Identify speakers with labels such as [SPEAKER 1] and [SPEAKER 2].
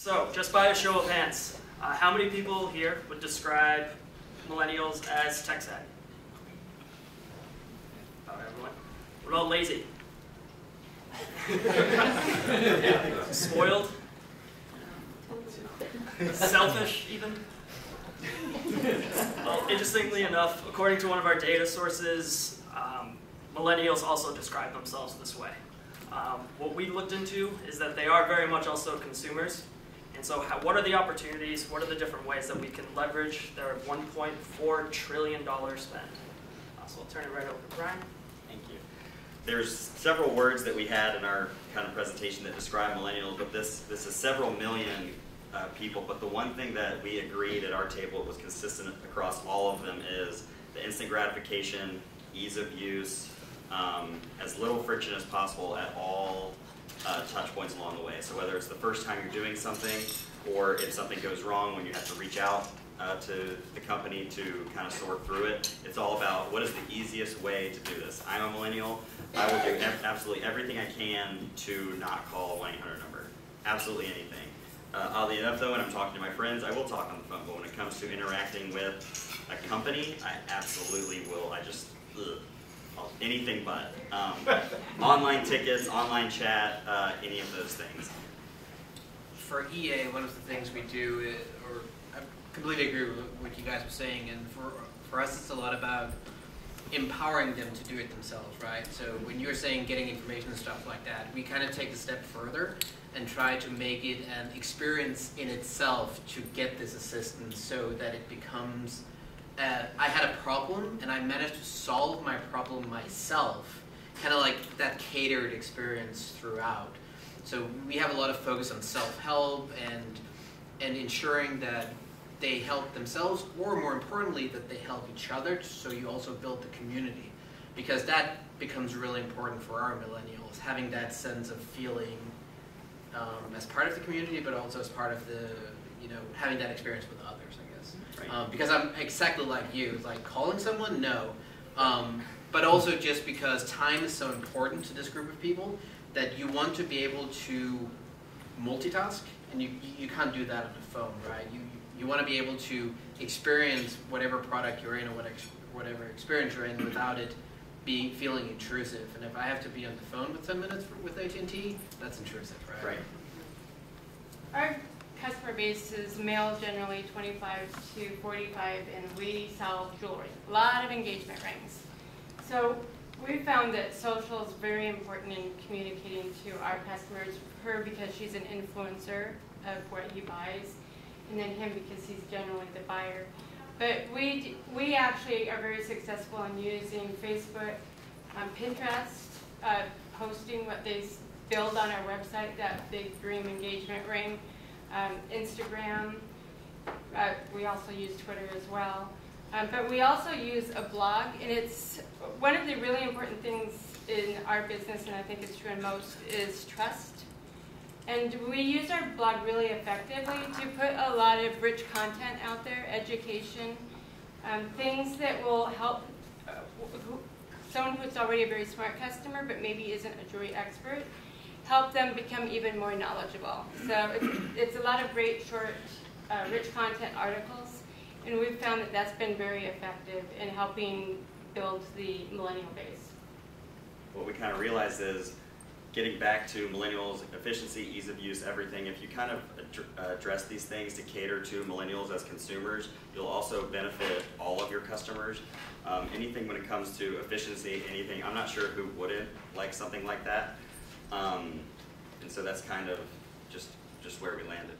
[SPEAKER 1] So, just by a show of hands, how many people here would describe millennials as tech savvy? About everyone. What about lazy? Spoiled? Selfish, even? Well, interestingly enough, according to one of our data sources, millennials also describe themselves this way. What we looked into is that they are very much also consumers. And so what are the opportunities, what are the different ways that we can leverage their $1.4 trillion spend? So I'll turn it right over to Brian.
[SPEAKER 2] Thank you. There's several words that we had in our kind of presentation that describe millennials, but this is several million people. But the one thing that we agreed at our table was consistent across all of them is the instant gratification, ease of use, as little friction as possible at all touch points along the way. So whether it's the first time you're doing something, or if something goes wrong when you have to reach out to the company to kind of sort through it, it's all about what is the easiest way to do this. I'm a millennial. I will do absolutely everything I can to not call a 1-800 number. Absolutely anything. Oddly enough, though, when I'm talking to my friends, I will talk on the phone. But when it comes to interacting with a company, I absolutely will. I just, anything but. Online tickets, online chat, any of those things.
[SPEAKER 3] For EA, one of the things we do, or I completely agree with what you guys were saying, and for us it's a lot about empowering them to do it themselves, right? So when you're saying getting information and stuff like that, we kind of take a step further and try to make it an experience in itself to get this assistance so that it becomes I had a problem and I managed to solve my problem myself, kind of like that catered experience throughout. So we have a lot of focus on self-help and ensuring that they help themselves, or more importantly, that they help each other, so you also build the community. Because that becomes really important for our millennials, having that sense of feeling as part of the community, but also as part of the, having that experience with others, I guess. Right. Because I'm exactly like you, like calling someone, no. But also just because time is so important to this group of people that you want to be able to multitask, and you can't do that on the phone, right? You want to be able to experience whatever product you're in or whatever experience you're in without it feeling intrusive. And if I have to be on the phone with 10 minutes with AT&T, that's intrusive, right?
[SPEAKER 4] Right. Our customer base is male, generally 25 to 45, and we sell jewelry. A lot of engagement rings. So we found that social is very important in communicating to our customers. Her because she's an influencer of what he buys, and then him because he's generally the buyer. But we actually are very successful in using Facebook, Pinterest, posting what they build on our website, that big dream engagement ring, Instagram. We also use Twitter as well. But we also use a blog, and it's one of the really important things in our business, and I think it's true in most, is trust. And we use our blog really effectively to put a lot of rich content out there, education, things that will help someone who's already a very smart customer but maybe isn't a jewelry expert, help them become even more knowledgeable. So it's a lot of great, short, rich content articles, and we've found that that's been very effective in helping build the millennial base.
[SPEAKER 2] What we kind of realized is, getting back to millennials, efficiency, ease of use, everything, if you kind of address these things to cater to millennials as consumers, you'll also benefit all of your customers. Anything when it comes to efficiency, anything, I'm not sure who wouldn't like something like that. And so that's kind of just where we landed.